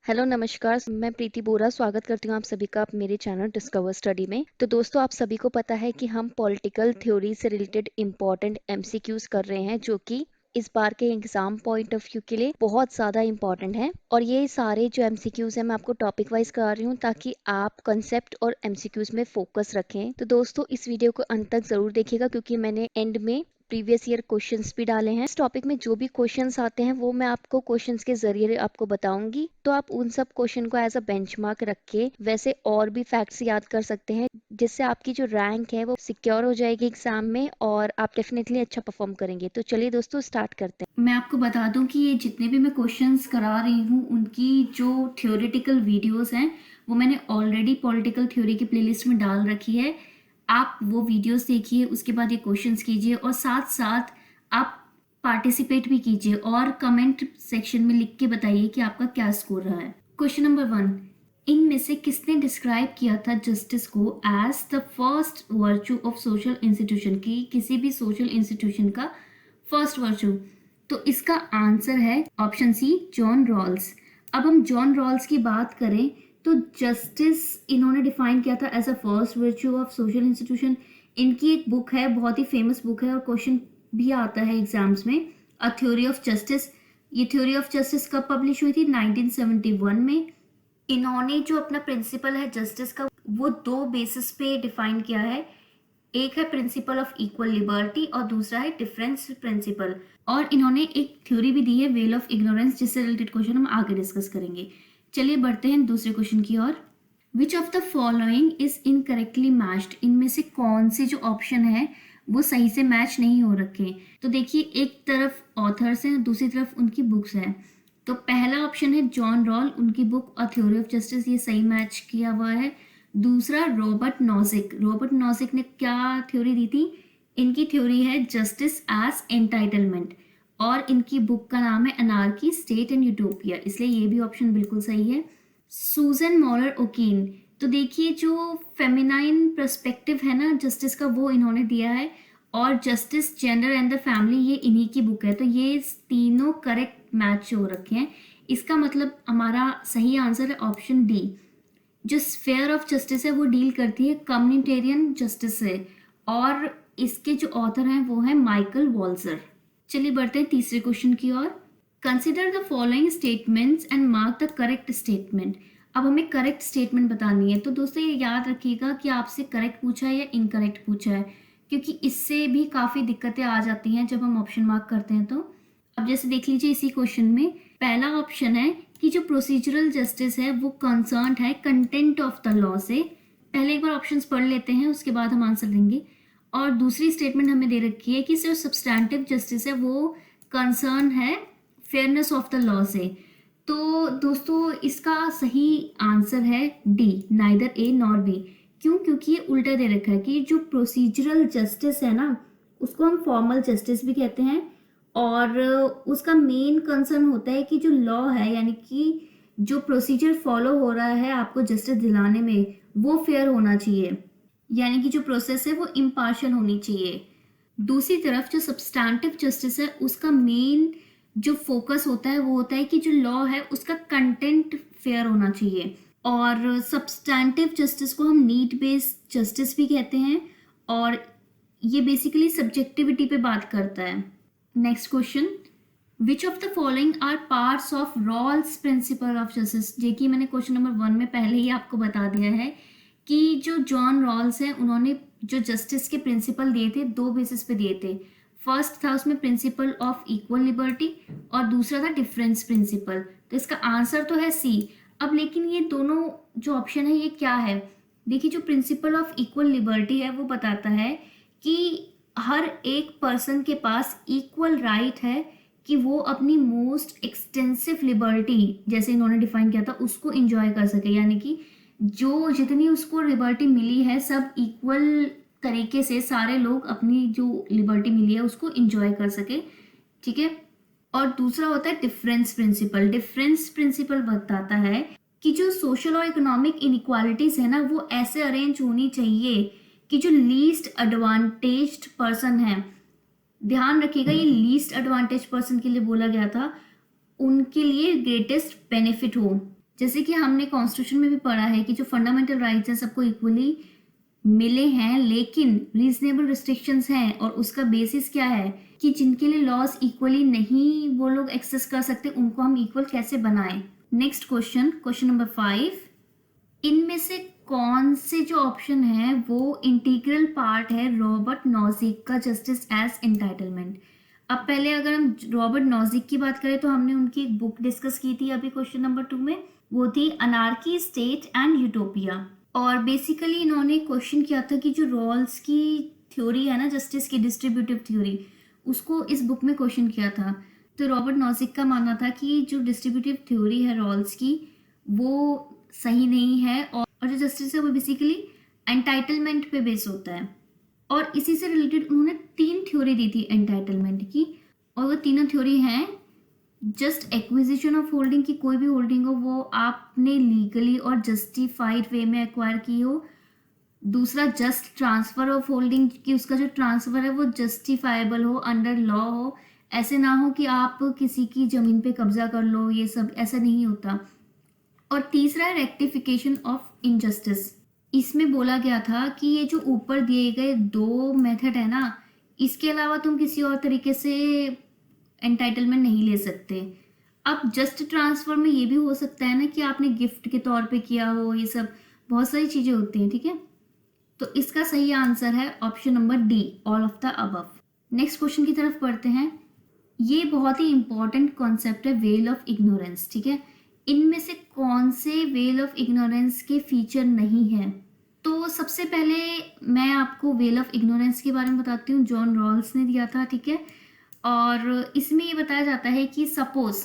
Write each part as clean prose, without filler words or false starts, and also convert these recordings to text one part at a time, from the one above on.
Hello नमस्कार, मैं प्रीति बोरा स्वागत करती हूँ आप सभी का मेरे चैनल डिस्कवर स्टडी में। तो दोस्तों, आप सभी को पता है कि हम पॉलिटिकल थ्योरी से रिलेटेड इम्पोर्टेंट एमसीक्यूज कर रहे हैं, जो कि इस बार के एग्जाम पॉइंट ऑफ व्यू के लिए बहुत ज़्यादा इम्पोर्टेंट है। और ये सारे जो एमसीक्यूज हैं मैं आपको टॉपिक वाइज करा रही हूँ ताकि आप कंसेप्ट और एमसीक्यूज में फोकस रखें। तो दोस्तों, इस वीडियो को अंत तक जरूर देखिएगा क्योंकि मैंने एंड में प्रीवियस ईयर क्वेश्चंस भी डाले हैं। इस टॉपिक में जो भी क्वेश्चंस आते हैं वो मैं आपको क्वेश्चंस के जरिए आपको बताऊंगी, तो आप उन सब क्वेश्चन को एज अ बेंचमार्क रख के वैसे और भी फैक्ट्स याद कर सकते हैं, जिससे आपकी जो रैंक है वो सिक्योर हो जाएगी एग्जाम में और आप डेफिनेटली अच्छा परफॉर्म करेंगे। तो चलिए दोस्तों, स्टार्ट करते हैं। मैं आपको बता दूं कि ये जितने भी मैं क्वेश्चंस करा रही हूँ उनकी जो थ्योरेटिकल वीडियोस हैं वो मैंने ऑलरेडी पॉलिटिकल थ्योरी की प्लेलिस्ट में डाल रखी है। आप वो वीडियोस देखिए, उसके बाद ये क्वेश्चंस कीजिए और साथ साथ आप पार्टिसिपेट भी कीजिए और कमेंट सेक्शन में लिख के बताइए कि आपका क्या स्कोर रहा है। क्वेश्चन नंबर 1, इनमें से किसने डिस्क्राइब किया था जस्टिस को as the first virtue of social institution की, किसी भी सोशल इंस्टीट्यूशन का फर्स्ट वर्च्यू? तो इसका आंसर है ऑप्शन सी, जॉन रॉल्स। अब हम जॉन रॉल्स की बात करें तो जस्टिस इन्होंने डिफाइन किया था as a first virtue of social institution. इनकी एक बुक है, बहुत ही फेमस बुक है और क्वेश्चन भी आता है एग्जाम्स में, अ थ्योरी ऑफ जस्टिस। ये थ्योरी ऑफ जस्टिस कब पब्लिश हुई थी? 1971 में। इन्होंने जो अपना प्रिंसिपल है जस्टिस का वो दो बेसिस पे डिफाइन किया है। एक है प्रिंसिपल ऑफ इक्वल लिबर्टी और दूसरा है डिफरेंस प्रिंसिपल। और इन्होंने एक थ्योरी भी दी है, वेल ऑफ इग्नोरेंस, जिससे रिलेटेड क्वेश्चन हम आगे डिस्कस करेंगे। चलिए बढ़ते हैं दूसरे क्वेश्चन की ओर। Which of the following is incorrectly matched? इनमें से कौन से जो ऑप्शन है वो सही से मैच नहीं हो रखे? तो देखिए, एक तरफ ऑथर्स हैं, दूसरी तरफ उनकी बुक्स हैं। तो पहला ऑप्शन है जॉन रॉल, उनकी book a theory of justice, ये सही मैच किया हुआ है। दूसरा रॉबर्ट नॉजिक, रॉबर्ट नॉजिक ने क्या थ्योरी दी थी? इनकी थ्योरी है जस्टिस एज एंटाइटलमेंट और इनकी बुक का नाम है अनार्की, स्टेट एंड यूटोपिया, इसलिए ये भी ऑप्शन बिल्कुल सही है। सूजन मॉलर ओकीन, तो देखिए जो फेमिनाइन पर्सपेक्टिव है ना जस्टिस का, वो इन्होंने दिया है। और justice, gender and the family, ये इन्हीं की बुक है। तो ये तीनों करेक्ट मैच हो रखे हैं। इसका मतलब हमारा सही आंसर है ऑप्शन डी। जो स्फेयर ऑफ जस्टिस है वो डील करती है कम्युनिटेरियन जस्टिस से और इसके जो ऑथर हैं वो है माइकल वॉल्जर। चलिए बढ़ते हैं तीसरे क्वेश्चन की ओर। Consider the following statements and mark the correct statement. अब हमें करेक्ट स्टेटमेंट बतानी है। तो दोस्तों ये याद रखिएगा कि आपसे करेक्ट पूछा है या इनकरेक्ट पूछा है, क्योंकि इससे भी काफ़ी दिक्कतें आ जाती हैं जब हम ऑप्शन मार्क करते हैं। तो अब जैसे देख लीजिए, इसी क्वेश्चन में पहला ऑप्शन है कि जो प्रोसीजरल जस्टिस है वो कंसर्न है कंटेंट ऑफ द लॉ से। पहले एक बार ऑप्शंस पढ़ लेते हैं, उसके बाद हम आंसर देंगे। और दूसरी स्टेटमेंट हमें दे रखी है कि जो सब्सटैंटिव जस्टिस है वो कंसर्न है फेयरनेस ऑफ द लॉ से। तो दोस्तों इसका सही आंसर है D, neither A nor be. क्यों? क्योंकि ये उल्टा दे रखा है कि जो प्रोसीजरल जस्टिस है ना उसको हम फॉर्मल जस्टिस भी कहते हैं और उसका मेन कंसर्न होता है कि जो लॉ है, यानी कि जो प्रोसीजर फॉलो हो रहा है आपको जस्टिस दिलाने में, वो फेयर होना चाहिए, यानी कि जो प्रोसेस है वो इम्पार्शियल होनी चाहिए। दूसरी तरफ जो सब्सटैंटिव जस्टिस है उसका मेन जो फोकस होता है वो होता है कि जो लॉ है उसका कंटेंट फेयर होना चाहिए। और सब्सटैंटिव जस्टिस को हम नीड बेस्ड जस्टिस भी कहते हैं और ये बेसिकली सब्जेक्टिविटी पे बात करता है। Next question, which of the following are parts of Rawls principle of justice? देखिए मैंने क्वेश्चन नंबर 1 में पहले ही आपको बता दिया है कि जो जॉन रॉल्स हैं उन्होंने जो जस्टिस के प्रिंसिपल दिए थे दो बेसिस पे दिए थे। फर्स्ट था उसमें प्रिंसिपल ऑफ इक्वल लिबर्टी और दूसरा था डिफरेंस प्रिंसिपल। तो इसका आंसर तो है सी। अब लेकिन ये दोनों जो ऑप्शन है ये क्या है? देखिए जो प्रिंसिपल ऑफ इक्वल लिबर्टी है वो बताता है कि हर एक पर्सन के पास इक्वल राइट है कि वो अपनी मोस्ट एक्सटेंसिव लिबर्टी, जैसे इन्होंने डिफाइन किया था, उसको इंजॉय कर सके, यानी कि जो जितनी उसको लिबर्टी मिली है सब इक्वल तरीके से सारे लोग अपनी जो लिबर्टी मिली है उसको इंजॉय कर सके। ठीक है। और दूसरा होता है डिफरेंस प्रिंसिपल। डिफरेंस प्रिंसिपल बताता है कि जो सोशल और इकोनॉमिक इनइक्वालिटीज है ना वो ऐसे अरेंज होनी चाहिए कि जो लीस्ट एडवांटेज्ड पर्सन है, ध्यान रखिएगा ये लीस्ट एडवांटेज पर्सन के लिए बोला गया था, उनके लिए ग्रेटेस्ट बेनिफिट हो। जैसे कि हमने कॉन्स्टिट्यूशन में भी पढ़ा है कि जो फंडामेंटल राइट्स हैं सबको इक्वली मिले हैं, लेकिन रीजनेबल रिस्ट्रिक्शंस हैं, और उसका बेसिस क्या है कि जिनके लिए लॉज इक्वली नहीं वो लोग एक्सेस कर सकते, उनको हम इक्वल कैसे बनाएं। नेक्स्ट क्वेश्चन, क्वेश्चन नंबर 5, इनमें से कौन से जो ऑप्शन है वो इंटीग्रल पार्ट है रॉबर्ट नॉजिक का जस्टिस एज एंटाइटलमेंट। अब पहले अगर हम रॉबर्ट नॉजिक की बात करें तो हमने उनकी एक बुक डिस्कस की थी अभी क्वेश्चन नंबर 2 में, वो थी अनार्की स्टेट एंड यूटोपिया। और बेसिकली इन्होंने क्वेश्चन किया था कि जो रॉल्स की थ्योरी है ना, जस्टिस की डिस्ट्रीब्यूटिव थ्योरी, उसको इस बुक में क्वेश्चन किया था। तो रॉबर्ट नॉजिक का मानना था कि जो डिस्ट्रीब्यूटिव थ्योरी है रॉल्स की वो सही नहीं है, और जो जस्टिस है वो बेसिकली एंटाइटलमेंट पे बेस होता है। और इसी से रिलेटेड उन्होंने 3 थ्योरी दी थी एंटाइटलमेंट की, और वो तीनों थ्योरी हैं जस्ट एक्विजिशन ऑफ होल्डिंग, की कोई भी होल्डिंग हो वो आपने लीगली और जस्टिफाइड वे में एक्वायर की हो। दूसरा जस्ट ट्रांसफर ऑफ होल्डिंग, कि उसका जो ट्रांसफर है वो जस्टिफाइबल हो, अंडर लॉ हो, ऐसे ना हो कि आप किसी की जमीन पे कब्जा कर लो, ये सब ऐसा नहीं होता। और तीसरा है रेक्टिफिकेशन ऑफ इनजस्टिस। इसमें बोला गया था कि ये जो ऊपर दिए गए 2 मेथड है ना, इसके अलावा तुम किसी और तरीके से एंटाइटलमेंट नहीं ले सकते। अब जस्ट ट्रांसफर में ये भी हो सकता है ना कि आपने गिफ्ट के तौर पे किया हो, ये सब बहुत सारी चीजें होती हैं, ठीक है। तो इसका सही आंसर है option number D, all of the above. Next question की तरफ पढ़ते हैं। ये बहुत ही इंपॉर्टेंट कॉन्सेप्ट है वेल ऑफ इग्नोरेंस, ठीक है। इनमें से कौन से वेल ऑफ इग्नोरेंस के फीचर नहीं है? तो सबसे पहले मैं आपको वेल ऑफ इग्नोरेंस के बारे में बताती हूँ, जॉन रॉल्स ने दिया था, ठीक है। और इसमें ये बताया जाता है कि सपोज,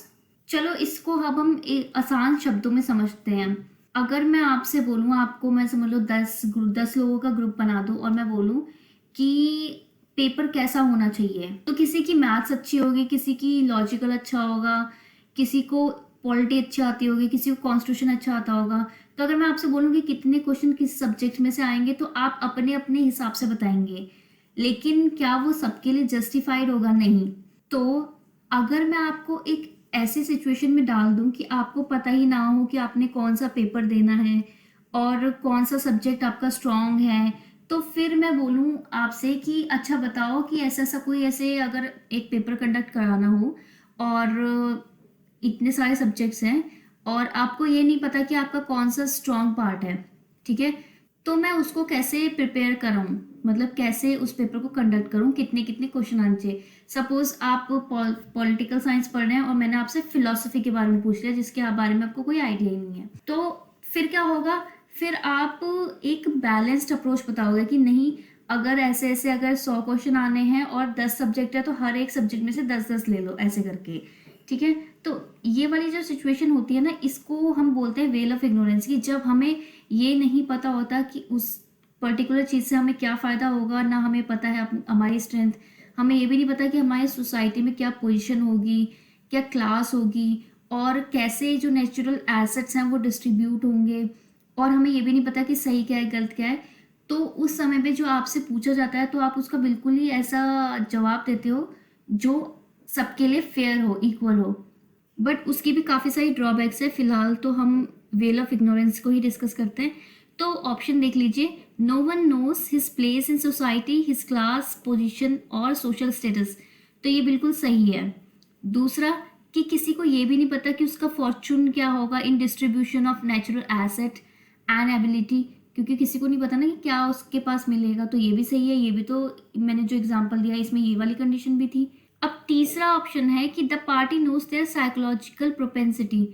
चलो इसको अब हम आसान शब्दों में समझते हैं। अगर मैं आपसे बोलूँ, आपको मैं समझ लो 10 लोगों का ग्रुप बना दूँ और मैं बोलूँ कि पेपर कैसा होना चाहिए, तो किसी की मैथ्स अच्छी होगी, किसी की लॉजिकल अच्छा होगा, किसी को पॉलिटी अच्छी आती होगी, किसी को कॉन्स्टिट्यूशन अच्छा आता होगा। तो अगर मैं आपसे बोलूँ कि कितने क्वेश्चन किस सब्जेक्ट में से आएंगे, तो आप अपने अपने हिसाब से बताएंगे, लेकिन क्या वो सबके लिए जस्टिफाइड होगा? नहीं। तो अगर मैं आपको एक ऐसी सिचुएशन में डाल दूं कि आपको पता ही ना हो कि आपने कौन सा पेपर देना है और कौन सा सब्जेक्ट आपका स्ट्रॉन्ग है, तो फिर मैं बोलूं आपसे कि अच्छा बताओ कि ऐसा ऐसा कोई ऐसे अगर एक पेपर कंडक्ट कराना हो और इतने सारे सब्जेक्ट्स हैं और आपको ये नहीं पता कि आपका कौन सा स्ट्रॉन्ग पार्ट है, ठीक है, तो मैं उसको कैसे प्रिपेयर करूँ, मतलब कैसे उस पेपर को कंडक्ट करूँ, कितने कितने क्वेश्चन आने चाहिए। सपोज आप पॉलिटिकल साइंस पढ़ रहे हैं और मैंने आपसे फिलोसफी के बारे में पूछ लिया जिसके बारे में आपको कोई आइडिया ही नहीं है, तो फिर क्या होगा? फिर आप एक बैलेंस्ड अप्रोच बताओगे कि नहीं, अगर ऐसे ऐसे अगर 100 क्वेश्चन आने हैं और 10 सब्जेक्ट है तो हर एक सब्जेक्ट में से 10-10 ले लो, ऐसे करके, ठीक है। तो ये वाली जो सिचुएशन होती है ना, इसको हम बोलते हैं वेल ऑफ इग्नोरेंस की, जब हमें ये नहीं पता होता कि उस पर्टिकुलर चीज़ से हमें क्या फ़ायदा होगा, ना हमें पता है हमारी स्ट्रेंथ, हमें ये भी नहीं पता कि हमारी सोसाइटी में क्या पोजीशन होगी, क्या क्लास होगी, और कैसे जो नेचुरल एसेट्स हैं वो डिस्ट्रीब्यूट होंगे, और हमें ये भी नहीं पता कि सही क्या है गलत क्या है। तो उस समय पे जो आपसे पूछा जाता है तो आप उसका बिल्कुल ही ऐसा जवाब देते हो जो सबके लिए फेयर हो, इक्वल हो, बट उसकी भी काफ़ी सारी ड्रॉबैक्स है। फिलहाल तो हम वेल ऑफ इग्नोरेंस को ही डिस्कस करते हैं। तो ऑप्शन देख लीजिए, no one knows his place in society, his class, position और सोशल स्टेटस, तो ये बिल्कुल सही है। दूसरा, कि किसी को ये भी नहीं पता कि उसका फॉर्चून क्या होगा इन distribution of natural asset and ability, क्योंकि किसी को नहीं पता ना कि क्या उसके पास मिलेगा, तो ये भी सही है। ये भी तो मैंने जो एग्जांपल दिया इसमें ये वाली कंडीशन भी थी। अब तीसरा ऑप्शन है कि the party knows their psychological propensity,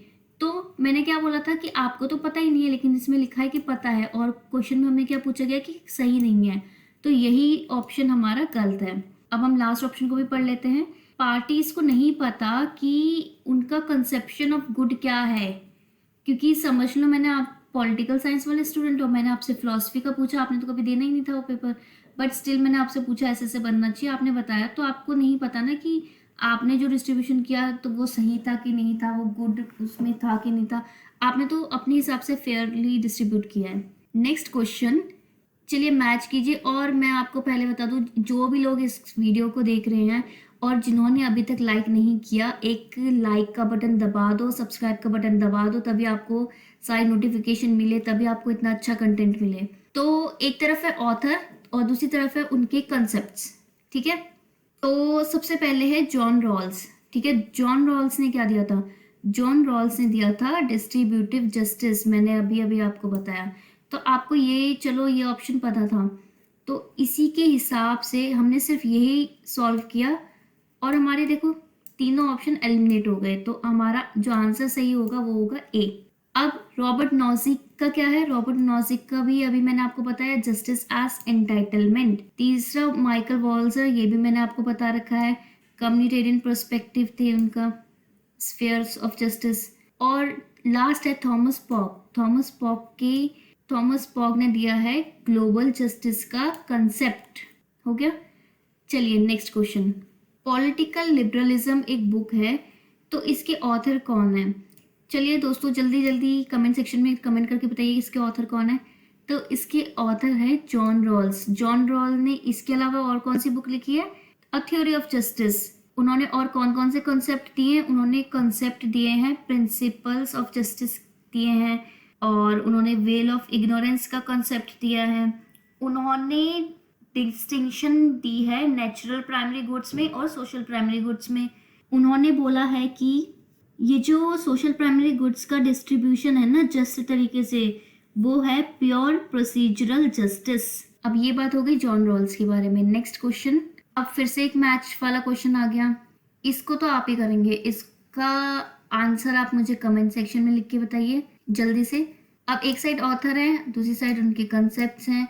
तो मैंने क्या बोला था कि आपको तो पता ही नहीं है, लेकिन इसमें लिखा है कि पता है, और क्वेश्चन में हमें क्या पूछा गया कि सही नहीं है, तो यही ऑप्शन हमारा गलत है। अब हम लास्ट ऑप्शन को भी पढ़ लेते हैं। पार्टीज को नहीं पता कि उनका कंसेप्शन ऑफ गुड क्या है, क्योंकि समझ लो मैंने आप पॉलिटिकल साइंस वाले स्टूडेंट हो, मैंने आपसे फिलोसफी का पूछा, आपने तो कभी देना ही नहीं था वो पेपर, बट स्टिल मैंने आपसे पूछा ऐसे ऐसे बनना चाहिए, आपने बताया, तो आपको नहीं पता ना कि आपने जो डिस्ट्रीब्यूशन किया तो वो सही था कि नहीं था, वो गुड उसमें था कि नहीं था, आपने तो अपने हिसाब से फेयरली डिस्ट्रीब्यूट किया है। नेक्स्ट क्वेश्चन, चलिए मैच कीजिए। और मैं आपको पहले बता दूं, जो भी लोग इस वीडियो को देख रहे हैं और जिन्होंने अभी तक लाइक नहीं किया, एक लाइक का बटन दबा दो, सब्सक्राइब का बटन दबा दो, तभी आपको सारी नोटिफिकेशन मिले, तभी आपको इतना अच्छा कंटेंट मिले। तो एक तरफ है ऑथर और दूसरी तरफ है उनके कंसेप्ट्स, ठीक है। तो सबसे पहले है जॉन रॉल्स, ठीक है। जॉन रॉल्स ने क्या दिया था? जॉन रॉल्स ने दिया था डिस्ट्रीब्यूटिव जस्टिस, मैंने अभी अभी आपको बताया। तो आपको ये, चलो ये ऑप्शन पता था, तो इसी के हिसाब से हमने सिर्फ यही सॉल्व किया और हमारे देखो तीनों ऑप्शन एलिमिनेट हो गए। तो हमारा जो आंसर सही होगा वो होगा ए। अब रॉबर्ट नॉजिक का क्या है? रॉबर्ट नॉजिक का भी अभी मैंने आपको बताया, जस्टिस एज एंटाइटलमेंट। तीसरा माइकल वॉल्जर, ये भी मैंने आपको बता रखा है, कम्युनिटेरियन पर्सपेक्टिव थे उनका, स्फीयर्स ऑफ जस्टिस। और लास्ट है थॉमस पॉक। थॉमस पॉक ने दिया है ग्लोबल जस्टिस का कंसेप्ट। हो गया। चलिए नेक्स्ट क्वेश्चन। पॉलिटिकल लिबरलिज्म एक बुक है, तो इसके ऑथर कौन है? चलिए दोस्तों जल्दी जल्दी कमेंट सेक्शन में कमेंट करके बताइए इसके ऑथर कौन है। तो इसके ऑथर है जॉन रॉल्स। जॉन रॉल ने इसके अलावा और कौन सी बुक लिखी है? A theory of justice. उन्होंने और कौन कौन से कॉन्सेप्ट दिए हैं? उन्होंने कॉन्सेप्ट दिए हैं, प्रिंसिपल्स ऑफ जस्टिस दिए हैं, और उन्होंने वेल ऑफ इग्नोरेंस का कॉन्सेप्ट दिया है। उन्होंने डिस्टिंक्शन दी है नेचुरल प्राइमरी गुड्स में और सोशल प्राइमरी गुड्स में। उन्होंने बोला है कि ये जो सोशल प्राइमरी गुड्स का डिस्ट्रीब्यूशन है ना जस्ट तरीके से, वो है प्योर प्रोसीजरल जस्टिस। अब ये बात हो गई जॉन रॉल्स के बारे में। Next question. अब फिर से एक मैच वाला क्वेश्चन आ गया, इसको तो आप ही करेंगे, इसका आंसर आप मुझे कमेंट सेक्शन में लिख के बताइए जल्दी से। अब एक साइड ऑथर है, दूसरी साइड उनके कंसेप्ट्स हैं।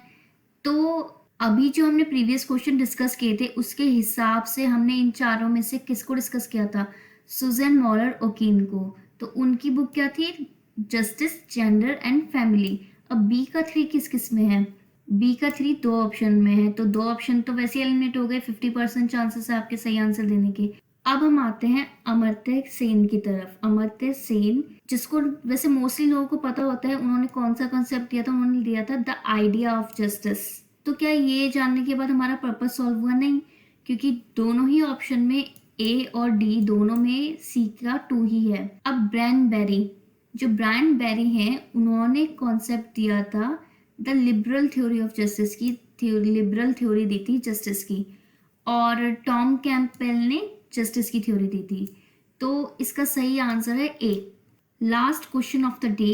तो अभी जो हमने प्रीवियस क्वेश्चन डिस्कस किए थे उसके हिसाब से हमने इन चारों में से किसको डिस्कस किया था? सुजैन मॉलर ओकीन को। तो उनकी बुक क्या थी? Justice, gender and family. अब बी का 3 किस किस में है? बी का 3 दो ऑप्शन में है, तो दो ऑप्शन तो वैसे एलिमिनेट हो गए, 50% चांसेस है आपके सही आंसर देने के। अब हम आते हैं अमर्त्य सेन की तरफ। अमर्त्य सेन, जिसको वैसे मोस्टली लोगों को पता होता है, उन्होंने कौन सा कंसेप्ट दिया था? उन्होंने दिया था द आइडिया ऑफ जस्टिस। तो क्या ये जानने के बाद हमारा पर्पस सॉल्व हुआ? नहीं, क्योंकि दोनों ही ऑप्शन में ए और डी दोनों में सी का 2 ही है। अब ब्रायन बेरी, जो ब्रायन बेरी हैं, उन्होंने कॉन्सेप्ट दिया था the liberal theory of justice की, लिबरल थ्योरी दी थी जस्टिस की, और टॉम कैंपबेल ने जस्टिस की थ्योरी दी थी। तो इसका सही आंसर है A. Last question of the day.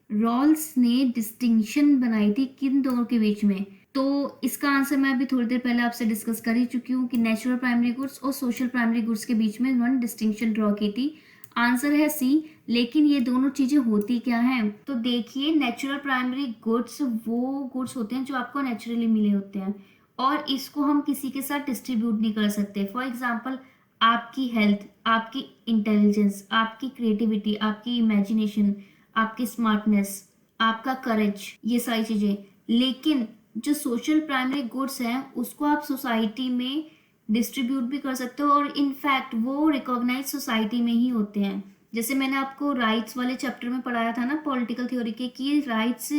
Rawls ने डिस्टिंक्शन बनाई थी किन दोनों के बीच में? तो इसका आंसर मैं अभी थोड़ी देर पहले आपसे डिस्कस कर ही चुकी हूँ कि नेचुरल प्राइमरी गुड्स और सोशल प्राइमरी गुड्स के बीच में उन्होंने डिस्टिंक्शन ड्रॉ की थी। आंसर है सी। लेकिन ये दोनों चीजें होती क्या हैं? तो देखिए, नेचुरल प्राइमरी गुड्स वो गुड्स होते हैं जो आपको नेचुरली मिले होते हैं, और इसको हम किसी के साथ डिस्ट्रीब्यूट नहीं कर सकते। फॉर एग्जाम्पल, आपकी हेल्थ, आपकी इंटेलिजेंस, आपकी क्रिएटिविटी, आपकी इमेजिनेशन, आपकी स्मार्टनेस, आपका करेज, ये सारी चीजें। लेकिन जो सोशल प्राइमरी गुड्स हैं उसको आप सोसाइटी में डिस्ट्रीब्यूट भी कर सकते हो, और इनफैक्ट वो रिकॉग्नाइज सोसाइटी में ही होते हैं। जैसे मैंने आपको राइट्स वाले चैप्टर में पढ़ाया था ना पॉलिटिकल थ्योरी के, कि राइट्स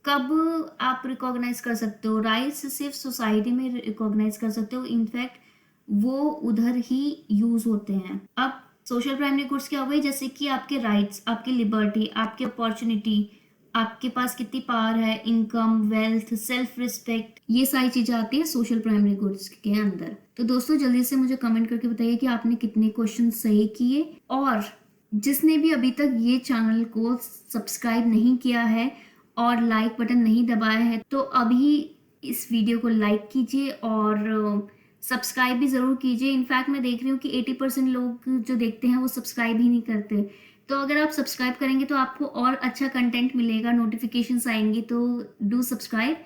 कब आप रिकॉग्नाइज कर सकते हो? राइट्स सिर्फ सोसाइटी में रिकॉग्नाइज कर सकते हो, इनफैक्ट वो उधर ही यूज होते हैं। अब सोशल प्राइमरी गुड्स क्या हो गई? जैसे कि आपके राइट्स, आपकी लिबर्टी, आपकी अपॉर्चुनिटी, आपके पास कितनी पावर है, इनकम, वेल्थ, सेल्फ रिस्पेक्ट, ये सारी चीजें आती है सोशल प्राइमरी गुड्स के अंदर। तो दोस्तों जल्दी से मुझे कमेंट करके बताइए कि आपने कितने क्वेश्चन सही किए, और जिसने भी अभी तक ये चैनल को सब्सक्राइब नहीं किया है और लाइक बटन नहीं दबाया है, तो अभी इस वीडियो को लाइक कीजिए और सब्सक्राइब भी ज़रूर कीजिए। इनफैक्ट मैं देख रही हूँ कि 80% लोग जो देखते हैं वो सब्सक्राइब ही नहीं करते। तो अगर आप सब्सक्राइब करेंगे तो आपको और अच्छा कंटेंट मिलेगा, नोटिफिकेशंस आएंगी, तो डू सब्सक्राइब।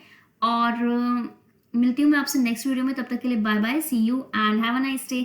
और मिलती हूँ मैं आपसे नेक्स्ट वीडियो में, तब तक के लिए bye bye, see you and have a nice day.